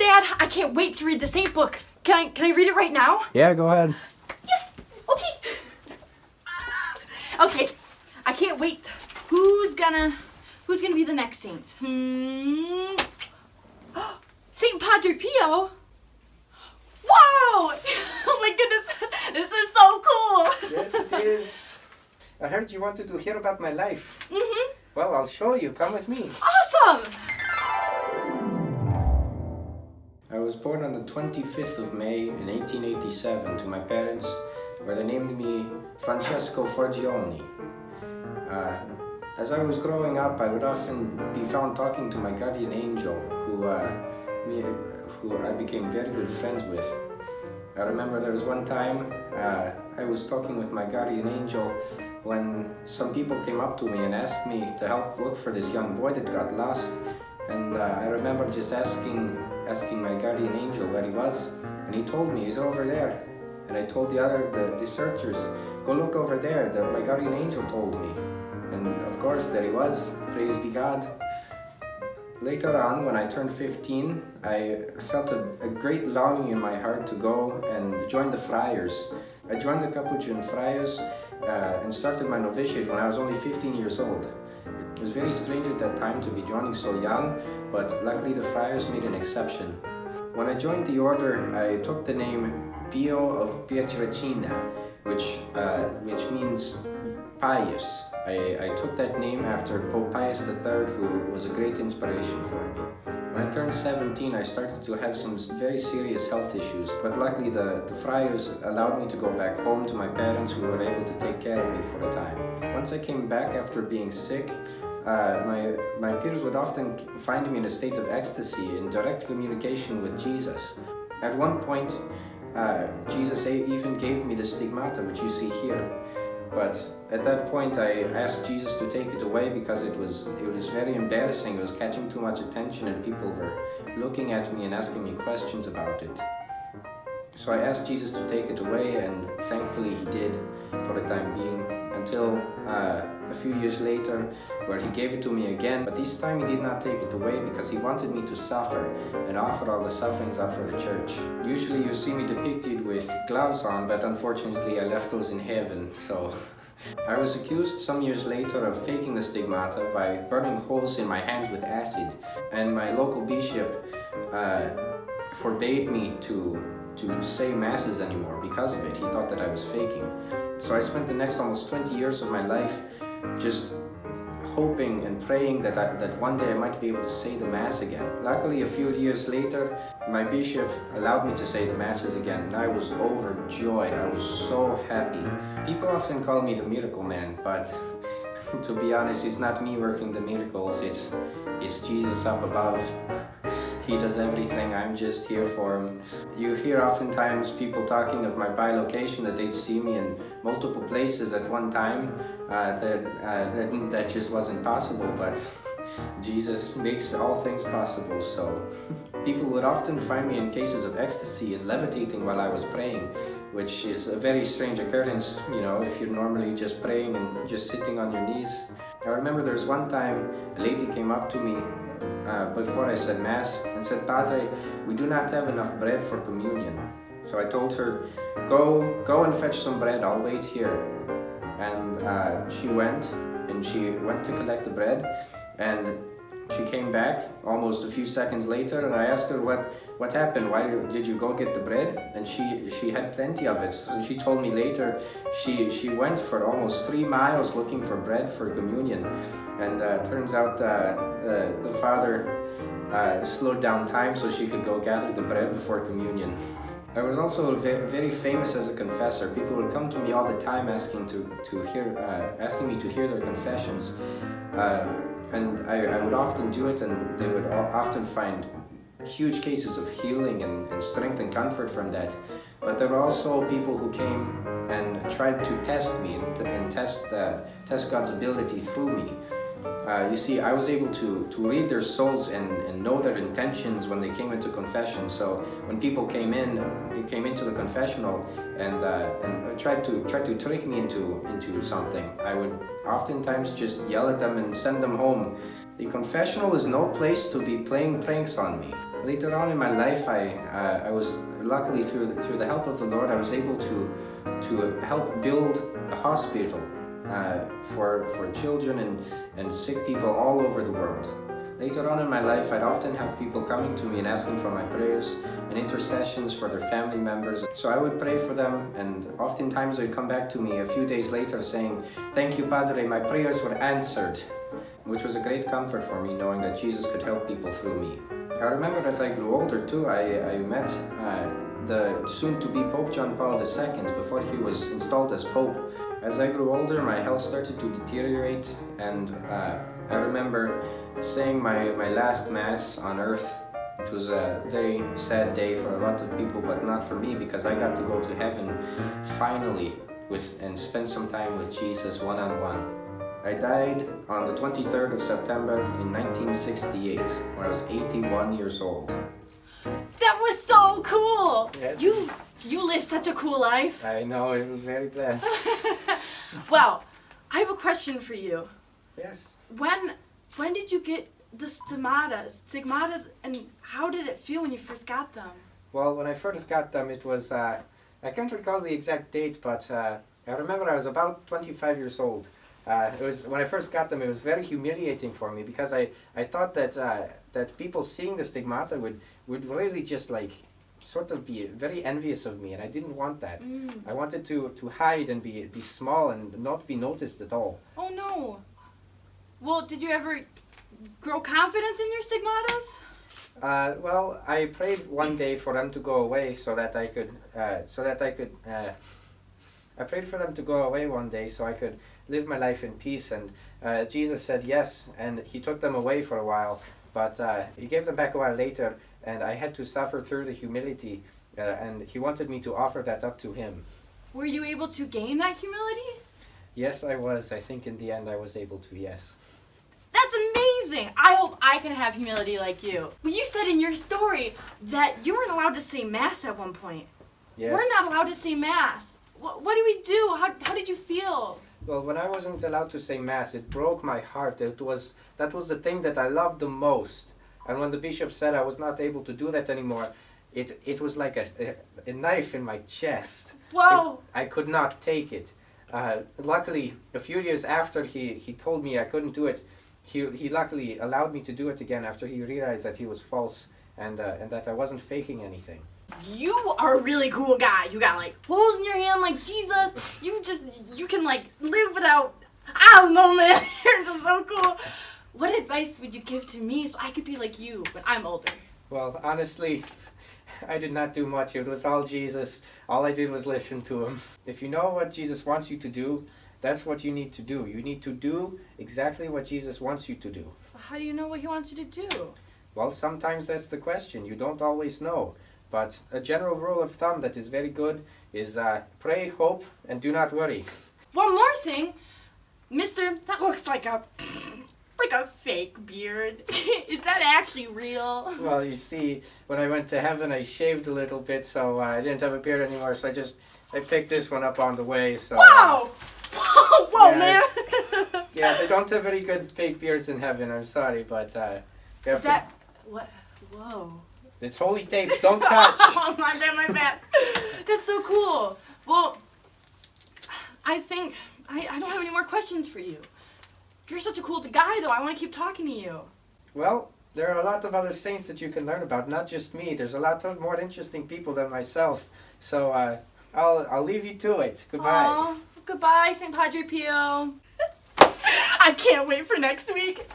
Dad, I can't wait to read the Saint book. Can I read it right now? Yeah, go ahead. Yes. Okay. Okay. I can't wait. Who's gonna be the next saint? Saint Padre Pio. Whoa! Oh my goodness, this is so cool. Yes, it is. I heard you wanted to hear about my life. Mm-hmm. Well, I'll show you. Come with me. Awesome. I was born on the 25th of May in 1887 to my parents, where they named me Francesco Forgione. As I was growing up, I would often be found talking to my guardian angel, who I became very good friends with. I remember there was one time I was talking with my guardian angel when some people came up to me and asked me to help look for this young boy that got lost. And I remember just asking my guardian angel where he was, and he told me he's over there. And I told the searchers, go look over there. My guardian angel told me. And of course, there he was. Praise be God. Later on, when I turned 15, I felt a great longing in my heart to go and join the friars. I joined the Capuchin friars and started my novitiate when I was only 15 years old. It was very strange at that time to be joining so young, but luckily the friars made an exception. When I joined the order, I took the name Pio of Pietrelcina, which means pious. I took that name after Pope Pius III, who was a great inspiration for me. When I turned 17, I started to have some very serious health issues, but luckily the friars allowed me to go back home to my parents, who were able to take care of me for a time. Once I came back after being sick, my peers would often find me in a state of ecstasy, in direct communication with Jesus. At one point, Jesus even gave me the stigmata, which you see here. But at that point, I asked Jesus to take it away because it was very embarrassing. It was catching too much attention, and people were looking at me and asking me questions about it. So I asked Jesus to take it away, and thankfully he did for the time being, until a few years later, where he gave it to me again. But this time he did not take it away because he wanted me to suffer and offer all the sufferings up for the church. Usually you see me depicted with gloves on, but unfortunately I left those in heaven, so... I was accused some years later of faking the stigmata by burning holes in my hands with acid, and my local bishop forbade me to say masses anymore because of it. He thought that I was faking. So I spent the next almost 20 years of my life just hoping and praying that one day I might be able to say the Mass again. Luckily, a few years later, my bishop allowed me to say the Masses again, and I was overjoyed. I was so happy. People often call me the miracle man, but to be honest, it's not me working the miracles, it's Jesus up above. He does everything, I'm just here for him. You hear oftentimes people talking of my bilocation, that they'd see me in multiple places at one time. That just wasn't possible, but Jesus makes all things possible, so. People would often find me in cases of ecstasy and levitating while I was praying, which is a very strange occurrence, you know, if you're normally just praying and just sitting on your knees. I remember there was one time a lady came up to me before I said Mass and said, "Padre, we do not have enough bread for communion." So I told her, go and fetch some bread, I'll wait here. And she went to collect the bread, and she came back almost a few seconds later, and I asked her what happened, why did you go get the bread? And she had plenty of it. So she told me later she went for almost 3 miles looking for bread for communion, and turns out the father slowed down time so she could go gather the bread before communion. I was also very famous as a confessor. People would come to me all the time asking me to hear their confessions, and I would often do it, and they would often find huge cases of healing and strength and comfort from that. But there were also people who came and tried to test me and test God's ability through me. You see, I was able to read their souls and know their intentions when they came into confession. So when people came into the confessional and tried to trick me into something, I would oftentimes just yell at them and send them home. The confessional is no place to be playing pranks on me. Later on in my life, I was luckily through the help of the Lord, I was able to help build a hospital for children and sick people all over the world. Later on in my life, I'd often have people coming to me and asking for my prayers and intercessions for their family members. So I would pray for them, and oftentimes they'd come back to me a few days later saying, "Thank you, Padre, my prayers were answered," which was a great comfort for me, knowing that Jesus could help people through me. I remember as I grew older too, I met the soon-to-be Pope John Paul II before he was installed as Pope. As I grew older, my health started to deteriorate, and I remember saying my last Mass on earth. It was a very sad day for a lot of people, but not for me, because I got to go to heaven finally and spend some time with Jesus one-on-one. I died on the 23rd of September in 1968, when I was 81 years old. That was so cool! Yes. You lived such a cool life. I know, it was very blessed. Well, I have a question for you. Yes. When did you get the stigmatas, and how did it feel when you first got them? Well, when I first got them, it was, I can't recall the exact date, but I remember I was about 25 years old. It was when I first got them. It was very humiliating for me, because I thought that people seeing the stigmata would really just like sort of be very envious of me, and I didn't want that. I wanted to hide and be small and not be noticed at all. Oh no. Well, did you ever grow confidence in your stigmatas? Well, I prayed one day for them to go away I prayed for them to go away one day so I could live my life in peace, and Jesus said yes, and he took them away for a while, but he gave them back a while later, and I had to suffer through the humility, and he wanted me to offer that up to him. Were you able to gain that humility? Yes, I was. I think in the end I was able to, yes. That's amazing! I hope I can have humility like you. Well, you said in your story that you weren't allowed to say Mass at one point. Yes. We're not allowed to say Mass. What do we do? How did you feel? Well, when I wasn't allowed to say Mass, it broke my heart. That was the thing that I loved the most. And when the bishop said I was not able to do that anymore, it was like a knife in my chest. Whoa! I could not take it. Luckily, a few years after he told me I couldn't do it, he luckily allowed me to do it again after he realized that he was false and that I wasn't faking anything. You are a really cool guy. You got like holes in your hand like Jesus. You can like live without, I don't know, man. You're just so cool. What advice would you give to me so I could be like you when I'm older? Well, honestly, I did not do much. It was all Jesus. All I did was listen to him. If you know what Jesus wants you to do, that's what you need to do. You need to do exactly what Jesus wants you to do. How do you know what he wants you to do? Well, sometimes that's the question. You don't always know. But a general rule of thumb that is very good is pray, hope, and do not worry. One more thing. Mister, that looks like a fake beard. Is that actually real? Well, you see, when I went to heaven, I shaved a little bit, so I didn't have a beard anymore, so I picked this one up on the way, so... Whoa! Whoa, yeah, man! Yeah, they don't have very good fake beards in heaven, I'm sorry, but... Is that... What? Whoa. It's holy tape, don't touch! Oh, my bad. That's so cool. Well, I think... I don't have any more questions for you. You're such a cool guy, though. I want to keep talking to you. Well, there are a lot of other saints that you can learn about, not just me. There's a lot of more interesting people than myself. So, I'll leave you to it. Goodbye. Aww, goodbye, St. Padre Pio. I can't wait for next week.